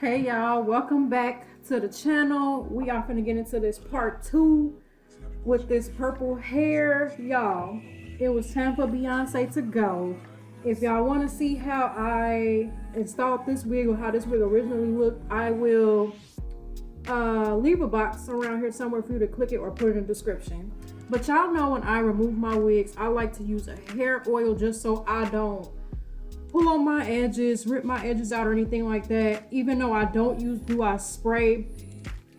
Hey y'all, welcome back to the channel. We are finna get into this part 2 with this purple hair. Y'all, it was time for Beyonce to go. If y'all want to see how I installed this wig or how this wig originally looked, I will leave a box around here somewhere for you to click it or put it in the description. But y'all know when I remove my wigs, I like to use a hair oil just so I don't pull on my edges, rip my edges out or anything like that. Even though I don't use I spray,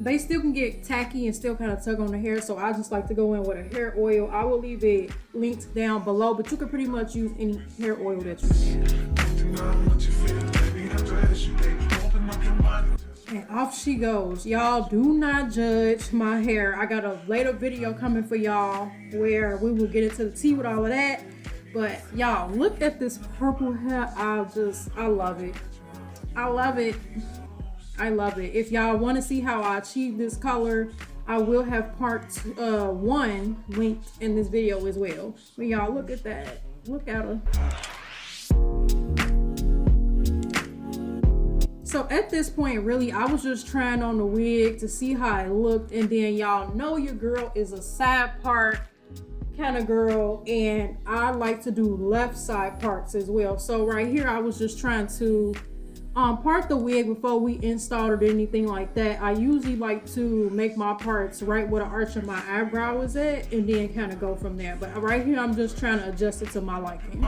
they still can get tacky and still kind of tug on the hair. So I just like to go in with a hair oil. I will leave it linked down below, but you can pretty much use any hair oil that you want. And off she goes. Y'all do not judge my hair. I got a later video coming for y'all where we will get into the tea with all of that. But y'all, look at this purple hair. I love it. I love it. I love it. If y'all want to see how I achieve this color, I will have part 1 linked in this video as well. But y'all, look at that. Look at her. So at this point, really, I was just trying on the wig to see how it looked. And then y'all know your girl is a side part kind of girl, and I like to do left side parts as well. So right here I was just trying to part the wig before we installed it or anything like that. I usually like to make my parts right where the arch of my eyebrow is at and then kind of go from there. But right here I'm just trying to adjust it to my liking.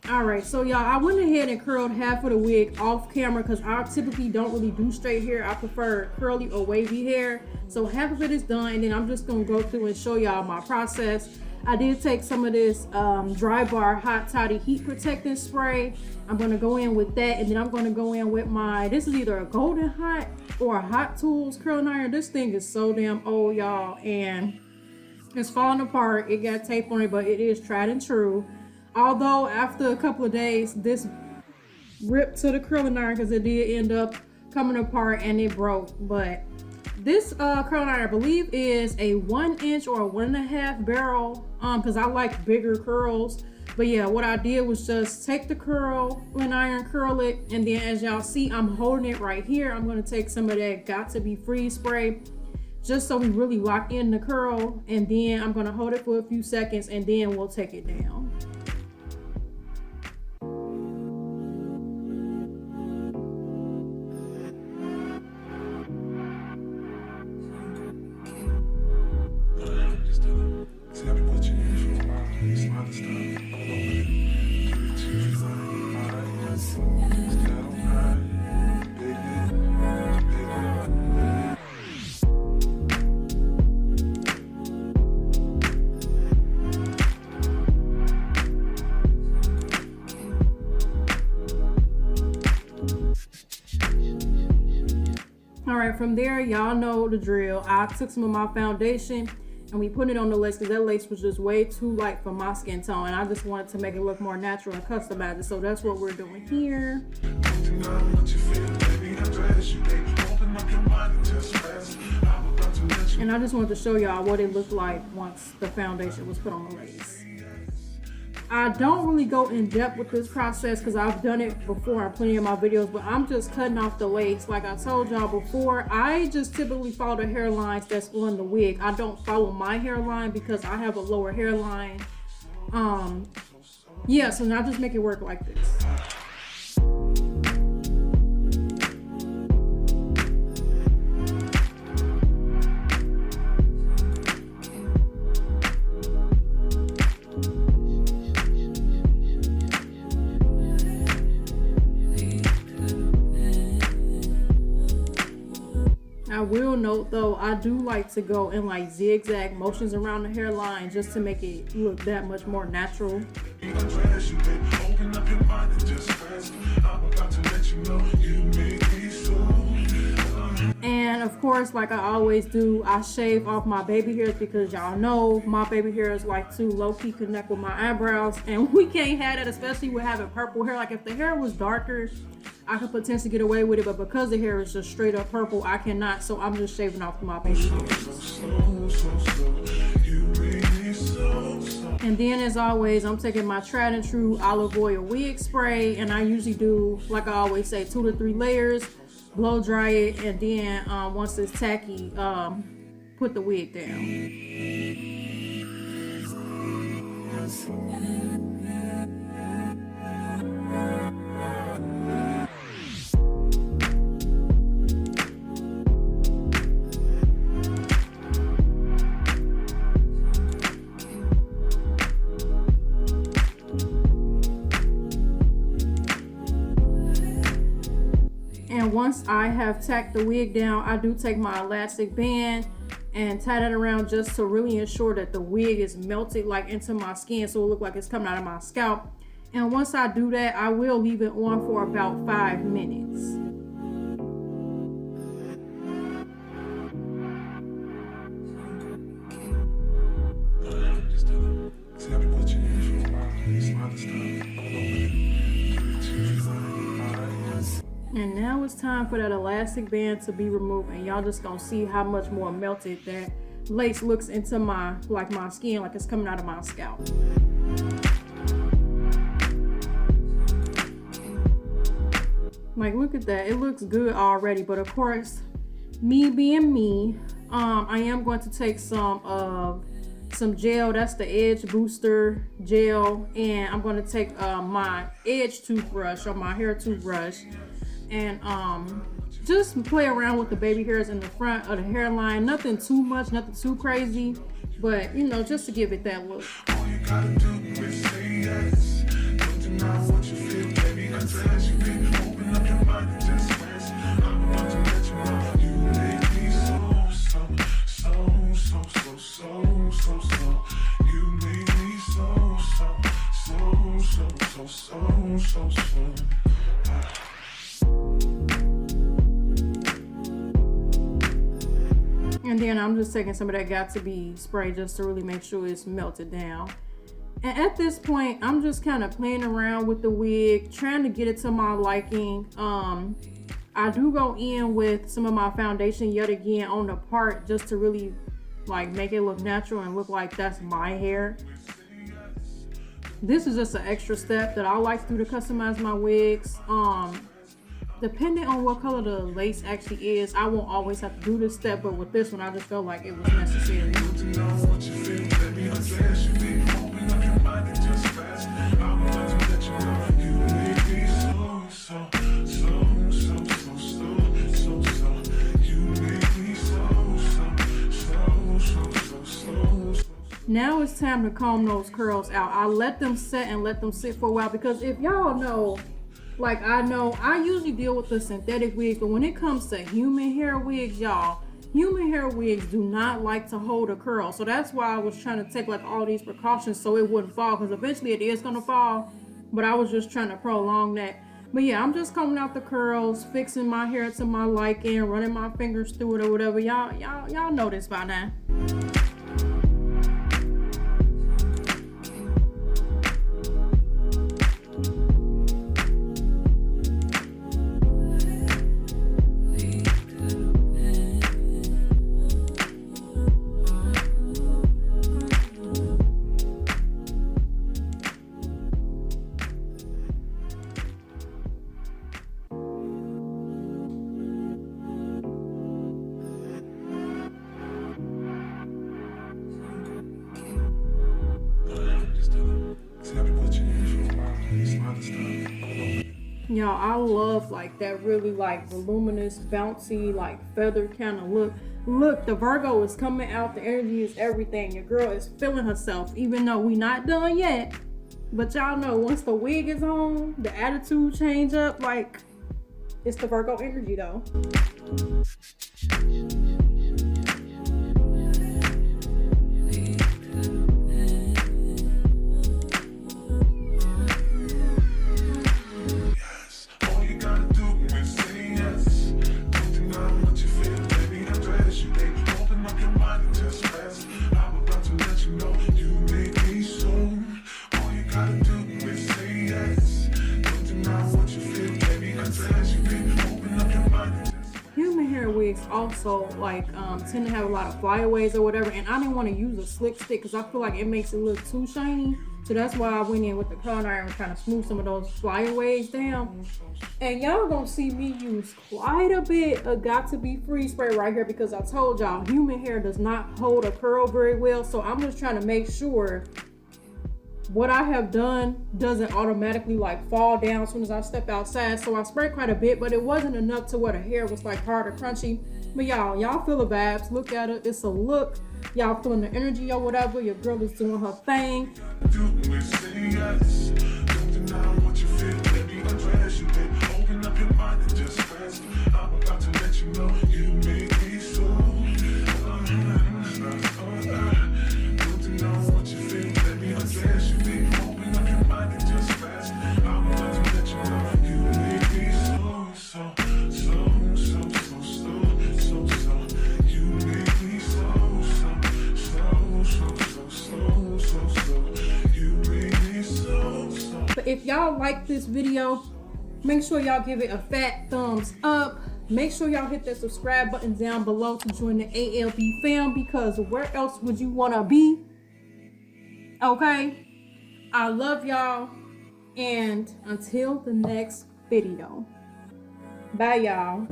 Alright, so y'all, I went ahead and curled half of the wig off camera because I typically don't really do straight hair. I prefer curly or wavy hair. So half of it is done, and then I'm just going to go through and show y'all my process. I did take some of this Dry Bar Hot Toddy Heat Protectant Spray. I'm going to go in with that, and then I'm going to go in with my, this is either a Golden Hot or a Hot Tools curling iron. This thing is so damn old, y'all, and it's falling apart. It got tape on it, but it is tried and true. Although after a couple of days, this ripped to the curling iron because it did end up coming apart and it broke. But this curling iron, I believe, is a 1 inch or 1.5 barrel because I like bigger curls. But yeah, what I did was just take the curling iron, curl it, and then as y'all see, I'm holding it right here. I'm going to take some of that Got to Be Free spray just so we really lock in the curl, and then I'm going to hold it for a few seconds and then we'll take it down. Alright, from there, y'all know the drill. I took some of my foundation and we put it on the lace because that lace was just way too light for my skin tone, and I just wanted to make it look more natural and customize it. So that's what we're doing here. And I just wanted to show y'all what it looked like once the foundation was put on the lace. I don't really go in depth with this process because I've done it before in plenty of my videos, but I'm just cutting off the lace. Like I told y'all before, I just typically follow the hairlines that's on the wig. I don't follow my hairline because I have a lower hairline. Yeah, so now just make it work like this. I will note though, I do like to go in like zigzag motions around the hairline just to make it look that much more natural. And of course, like I always do, I shave off my baby hairs because y'all know my baby hairs like to low-key connect with my eyebrows, and we can't have that, especially with having purple hair. Like if the hair was darker, I could potentially get away with it, but because the hair is just straight up purple, I cannot. So I'm just shaving off my baby hairs. And then, as always, I'm taking my tried and true olive oil wig spray, and I usually do, like I always say, 2 to 3 layers, blow dry it, and then once it's tacky, put the wig down. And once I have tacked the wig down, I do take my elastic band and tie that around just to really ensure that the wig is melted like into my skin, so it look like it's coming out of my scalp. And once I do that, I will leave it on for about 5 minutes. And now it's time for that elastic band to be removed, and y'all just gonna see how much more melted that lace looks into my skin, like it's coming out of my scalp. Like, look at that, it looks good already, but of course, me being me, I am going to take some gel. That's the Edge Booster gel, and I'm going to take my edge toothbrush or my hair toothbrush, and just play around with the baby hairs in the front of the hairline. Nothing too much, nothing too crazy, but you know, just to give it that look. All you gotta do is say yes. Don't deny what you feel, baby, confess. You can open up your mind and just rest. I'm about to let you know you make me so. You make me so. And then I'm just taking some of that Got To Be spray just to really make sure it's melted down. And at this point, I'm just kind of playing around with the wig, trying to get it to my liking. I do go in with some of my foundation yet again on the part just to really like make it look natural and look like that's my hair. This is just an extra step that I like to do to customize my wigs. Depending on what color the lace actually is, I won't always have to do this step, but with this one, I just felt like it was necessary. Now it's time to comb those curls out. I let them set and let them sit for a while, because if y'all know, like I know, I usually deal with the synthetic wigs, but when it comes to human hair wigs, y'all, human hair wigs do not like to hold a curl. So that's why I was trying to take like all these precautions so it wouldn't fall, because eventually it is gonna fall, but I was just trying to prolong that. But yeah, I'm just combing out the curls, fixing my hair to my liking, running my fingers through it or whatever. Y'all know this by now. Y'all, I love like that really like voluminous, bouncy, like feather kind of look. Look, the Virgo is coming out. The energy is everything. Your girl is feeling herself, even though we not done yet. But y'all know once the wig is on, the attitude change up. Like, it's the Virgo energy though. Confess. wigs also like tend to have a lot of flyaways or whatever, and I didn't want to use a slick stick because I feel like it makes it look too shiny. So that's why I went in with the curling iron and trying to smooth some of those flyaways down. And y'all gonna see me use quite a bit of Got To Be Free spray right here because I told y'all human hair does not hold a curl very well. So I'm just trying to make sure what I have done doesn't automatically like fall down as soon as I step outside. So I sprayed quite a bit, but it wasn't enough to where the hair was like hard or crunchy. But y'all feel the vibes. Look at it. It's a look. Y'all feeling the energy or whatever. Your girl is doing her thing. Open up your mind and just rest. I'm about to let you know you make me so. Don't you know what you feel? Let me undress you, baby. Open up your mind and just rest. I'm about to let you know you make me so. You make me you make me so. But if y'all like this video, make sure y'all give it a fat thumbs up. Make sure y'all hit that subscribe button down below to join the ALB fam, because where else would you want to be? Okay? I love y'all, and until the next video. Bye, y'all.